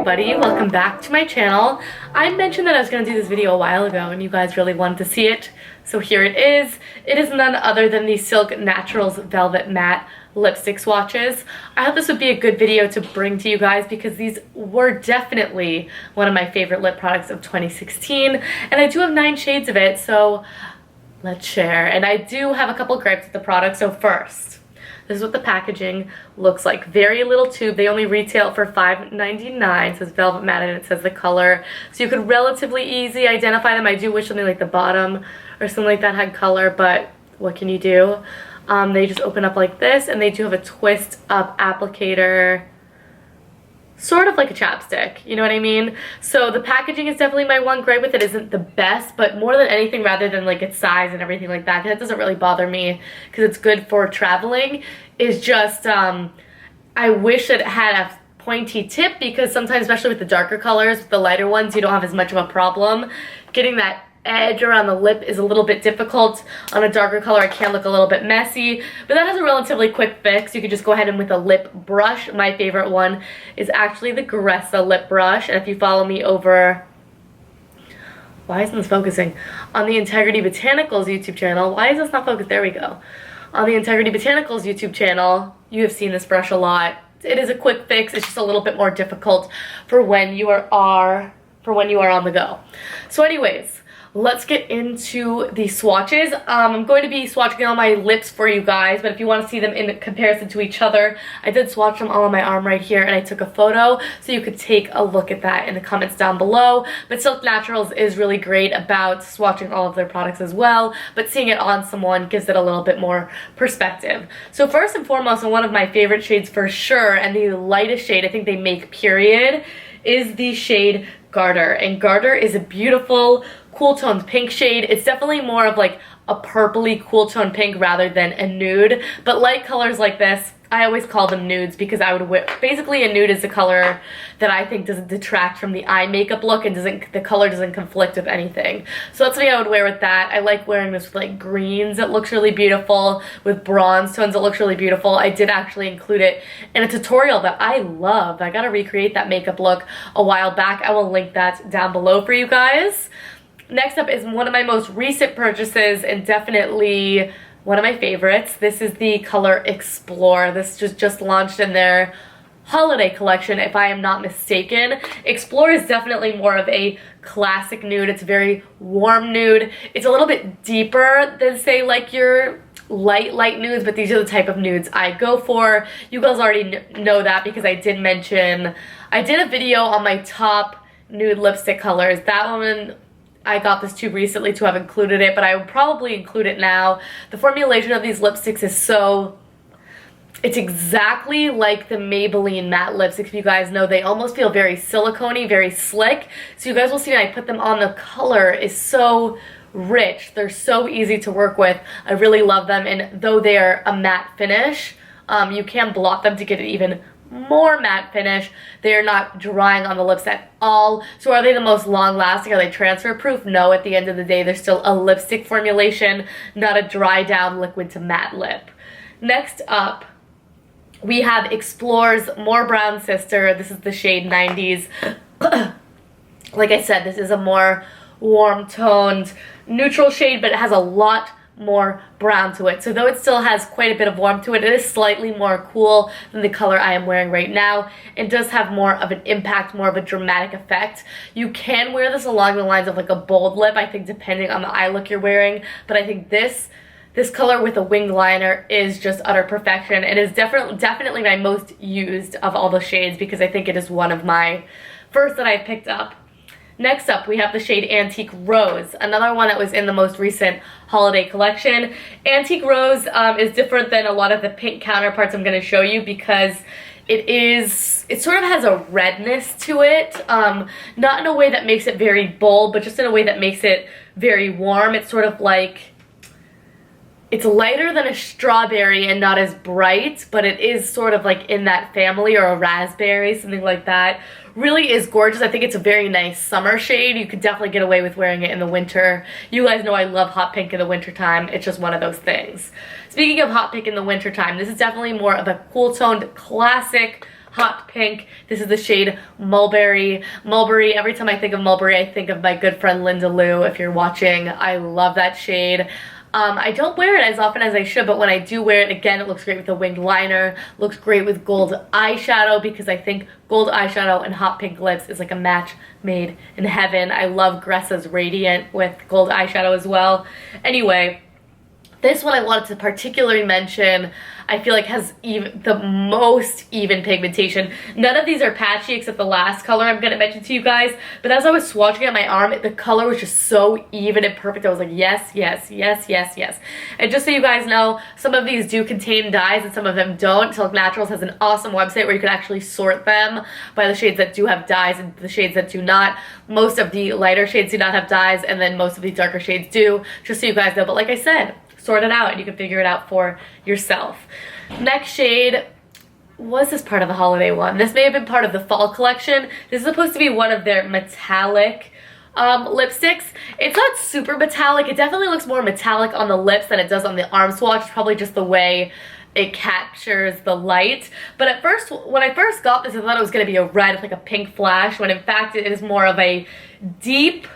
everybody, welcome back to my channel. I mentioned that I was going to do this video a while ago and you guys really wanted to see it, so here it is. It is none other than the Silk Naturals Velvet Matte lipstick swatches. I thought this would be a good video to bring to you guys because these were definitely one of my favorite lip products of 2016, and I do have 9 shades of it, so let's share. And I do have a couple gripes with the product. So first, this is what the packaging looks like. Very little tube. They only retail for $5.99. It says Velvet Matte and it says the color. So you could relatively easy identify them. I do wish something like the bottom or something like that had color, but what can you do? They just open up like this, and they do have a twist up applicator, sort of like a chapstick, you know what I mean? So the packaging is definitely my one gripe with it. Isn't the best, but more than anything, rather than like its size and everything like that doesn't really bother me because it's good for traveling, is just I wish it had a pointy tip, because sometimes, especially with the darker colors, with the lighter ones, you don't have as much of a problem. Getting that edge around the lip is a little bit difficult. On a darker color, it can look a little bit messy, but that has a relatively quick fix. You could just go ahead and with a lip brush. My favorite one is actually the Caressa Lip Brush, and if you follow me over, why isn't this focusing? On the Integrity Botanicals YouTube channel, why is this not focused? There we go. On the Integrity Botanicals YouTube channel, you have seen this brush a lot. It is a quick fix. It's just a little bit more difficult for when you are on the go. So anyways, let's get into the swatches. I'm going to be swatching on my lips for you guys, but if you want to see them in comparison to each other, I did swatch them all on my arm right here, and I took a photo, so you could take a look at that in the comments down below. But Silk Naturals is really great about swatching all of their products as well, but seeing it on someone gives it a little bit more perspective. So first and foremost, and one of my favorite shades for sure, and the lightest shade I think they make period, is the shade Garter. And Garter is a beautiful cool toned pink shade. It's definitely more of like a purpley cool toned pink rather than a nude, but light colors like this, I always call them nudes because I would wear, basically a nude is a color that I think doesn't detract from the eye makeup look, and the color doesn't conflict with anything. So that's what I would wear with that. I like wearing this with like greens. It looks really beautiful. With bronze tones, it looks really beautiful. I did actually include it in a tutorial that I love. I gotta recreate that makeup look a while back. I will link that down below for you guys. Next up is one of my most recent purchases, and definitely one of my favorites. This is the color Explore. This just launched in their holiday collection, if I am not mistaken. Explore is definitely more of a classic nude. It's a very warm nude. It's a little bit deeper than, say, like your light nudes, but these are the type of nudes I go for. You guys already know that because I did mention, I did a video on my top nude lipstick colors. That one, I got this tube recently to have included it, but I would probably include it now. The formulation of these lipsticks is so, it's exactly like the Maybelline matte lipsticks. If you guys know, they almost feel very silicone-y, very slick. So you guys will see when I put them on, the color is so rich. They're so easy to work with. I really love them, and though they are a matte finish, you can blot them to get it even more matte finish. They are not drying on the lips at all. So are they the most long lasting? Are they transfer proof? No, at the end of the day, they're still a lipstick formulation, not a dry down liquid to matte lip. Next up, we have Explore's More Brown Sister. This is the shade 90s. Like I said, this is a more warm toned neutral shade, but it has a lot more brown to it. So though it still has quite a bit of warmth to it, it is slightly more cool than the color I am wearing right now. It does have more of an impact, more of a dramatic effect. You can wear this along the lines of like a bold lip, I think, depending on the eye look you're wearing, but I think this color with a winged liner is just utter perfection. It is definitely my most used of all the shades because I think it is one of my first that I picked up. Next up, we have the shade Antique Rose, another one that was in the most recent holiday collection. Antique Rose is different than a lot of the pink counterparts I'm going to show you because it sort of has a redness to it, not in a way that makes it very bold, but just in a way that makes it very warm. It's sort of like, it's lighter than a strawberry and not as bright, but it is sort of like in that family, or a raspberry, something like that. Really is gorgeous. I think it's a very nice summer shade. You could definitely get away with wearing it in the winter. You guys know I love hot pink in the winter time. It's just one of those things. Speaking of hot pink in the winter time, this is definitely more of a cool toned classic hot pink. This is the shade Mulberry Mulberry. Every time I think of Mulberry, I think of my good friend Linda Lou. If you're watching, I love that shade. I don't wear it as often as I should, but when I do wear it, again, it looks great with a winged liner, looks great with gold eyeshadow, because I think gold eyeshadow and hot pink lips is like a match made in heaven. I love Caressa's Radiant with gold eyeshadow as well. Anyway, this one I wanted to particularly mention. I feel like has the most even pigmentation. None of these are patchy except the last color I'm going to mention to you guys. But as I was swatching at my arm, the color was just so even and perfect. I was like, yes, yes, yes, yes, yes. And just so you guys know, some of these do contain dyes and some of them don't. Silk Naturals has an awesome website where you can actually sort them by the shades that do have dyes and the shades that do not. Most of the lighter shades do not have dyes, and then most of the darker shades do, just so you guys know. But like I said, sort it out and you can figure it out for yourself. Next shade, was this part of the holiday one? This may have been part of the fall collection. This is supposed to be one of their metallic lipsticks. It's not super metallic. It definitely looks more metallic on the lips than it does on the arm swatch. It's probably just the way it captures the light. But at first, when I first got this, I thought it was going to be a red with like a pink flash, when in fact it is more of a deep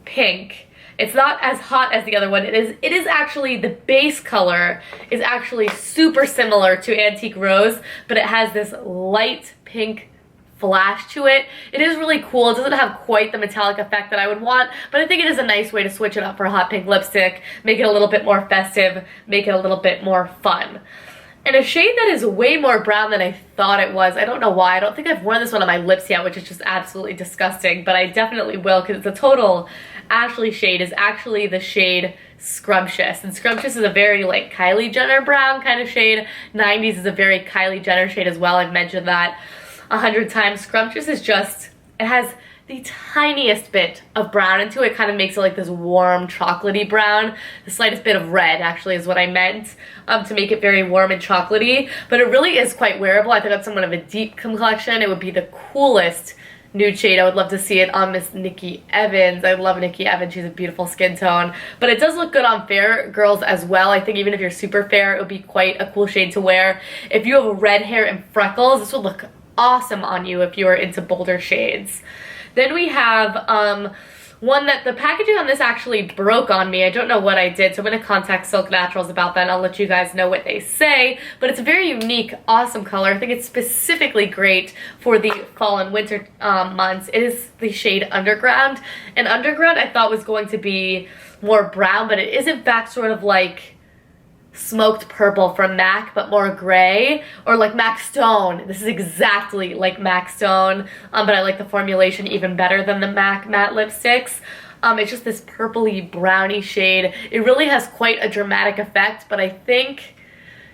pink. It's not as hot as the other one. It is actually, the base color is actually super similar to Antique Rose, but it has this light pink flash to it. It is really cool. It doesn't have quite the metallic effect that I would want, but I think it is a nice way to switch it up for a hot pink lipstick, make it a little bit more festive, make it a little bit more fun. And a shade that is way more brown than I thought it was. I don't know why. I don't think I've worn this one on my lips yet, which is just absolutely disgusting, but I definitely will because it's a total Ashley shade, is actually the shade Scrumptious. And Scrumptious is a very like Kylie Jenner brown kind of shade. 90s is a very Kylie Jenner shade as well. I've mentioned that 100 times. Scrumptious is just, it has the tiniest bit of brown into it. Kind of makes it like this warm chocolatey brown. The slightest bit of red actually is what I meant, to make it very warm and chocolatey. But it really is quite wearable. I think that's somewhat of a deep complexion. It would be the coolest nude shade. I would love to see it on Miss Nikki Evans. I love Nikki Evans. She's a beautiful skin tone. But it does look good on fair girls as well. I think even if you're super fair, it would be quite a cool shade to wear. If you have red hair and freckles, this would look awesome on you if you are into bolder shades. Then we have one that the packaging on this actually broke on me. I don't know what I did, so I'm going to contact Silk Naturals about that and I'll let you guys know what they say. But it's a very unique, awesome color. I think it's specifically great for the fall and winter months. It is the shade Underground. And Underground I thought was going to be more brown, but it is in fact sort of like smoked purple from MAC, but more gray, or like MAC Stone. This is exactly like MAC Stone, but I like the formulation even better than the MAC matte lipsticks. It's just this purpley browny shade. It really has quite a dramatic effect, but I think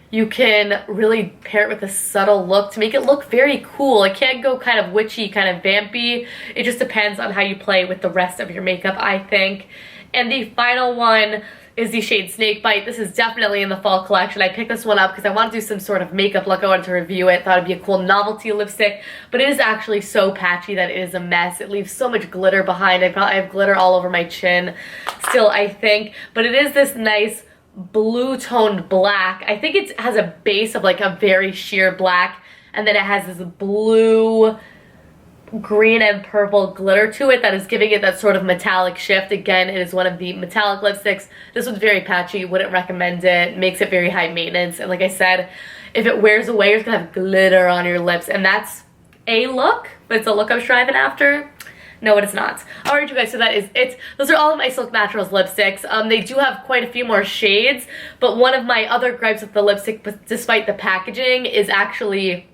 you can really pair it with a subtle look to make it look very cool. It can't go kind of witchy, kind of vampy. It just depends on how you play with the rest of your makeup, I think. And the final one is the shade Snakebite. This is definitely in the fall collection. I picked this one up because I want to do some sort of makeup look. I wanted to review it. Thought it'd be a cool novelty lipstick, but it is actually so patchy that it is a mess. It leaves so much glitter behind. I have glitter all over my chin still, I think, but it is this nice blue toned black. I think it has a base of like a very sheer black, and then it has this blue, green and purple glitter to it that is giving it that sort of metallic shift. Again, it is one of the metallic lipsticks. This one's very patchy, wouldn't recommend it, makes it very high maintenance, and like I said, if it wears away, you're just gonna have glitter on your lips, and that's a look, but it's a look I'm striving after. No, it is not. Alright, you guys, so that is it. Those are all of my Silk Naturals lipsticks. They do have quite a few more shades, but one of my other gripes with the lipstick, despite the packaging, is actually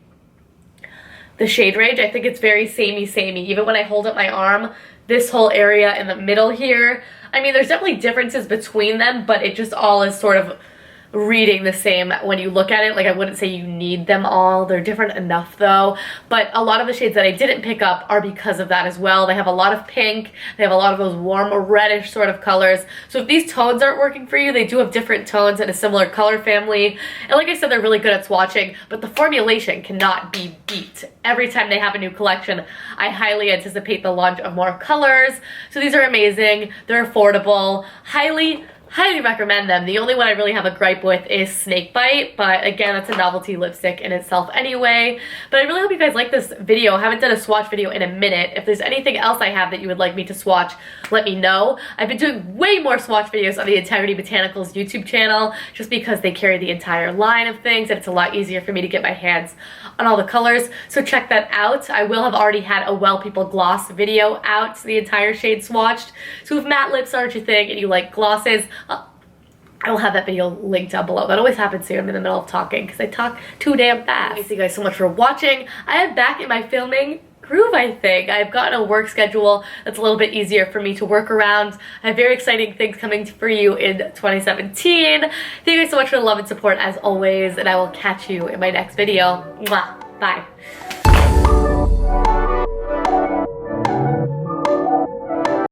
the shade range. I think it's very samey. Even when I hold up my arm, this whole area in the middle here, I mean, there's definitely differences between them, but it just all is sort of reading the same when you look at it. Like, I wouldn't say you need them all. They're different enough though, but a lot of the shades that I didn't pick up are because of that as well. They have a lot of pink, they have a lot of those warm reddish sort of colors, so if these tones aren't working for you, they do have different tones in a similar color family, and like I said, they're really good at swatching, but the formulation cannot be beat. Every time they have a new collection, I highly anticipate the launch of more colors, so these are amazing, they're affordable, highly highly recommend them. The only one I really have a gripe with is Snakebite, but again, that's a novelty lipstick in itself anyway. But I really hope you guys like this video. I haven't done a swatch video in a minute. If there's anything else I have that you would like me to swatch, let me know. I've been doing way more swatch videos on the Integrity Botanicals YouTube channel just because they carry the entire line of things and it's a lot easier for me to get my hands on all the colors. So check that out. I will have already had a Well People gloss video out, the entire shade swatched. So if matte lips aren't your thing and you like glosses, I will have that video linked down below. That always happens here. I'm in the middle of talking because I talk too damn fast. Thank you guys so much for watching. I am back in my filming groove, I think. I've gotten a work schedule that's a little bit easier for me to work around. I have very exciting things coming for you in 2017. Thank you guys so much for the love and support as always, and I will catch you in my next video. Mwah. Bye.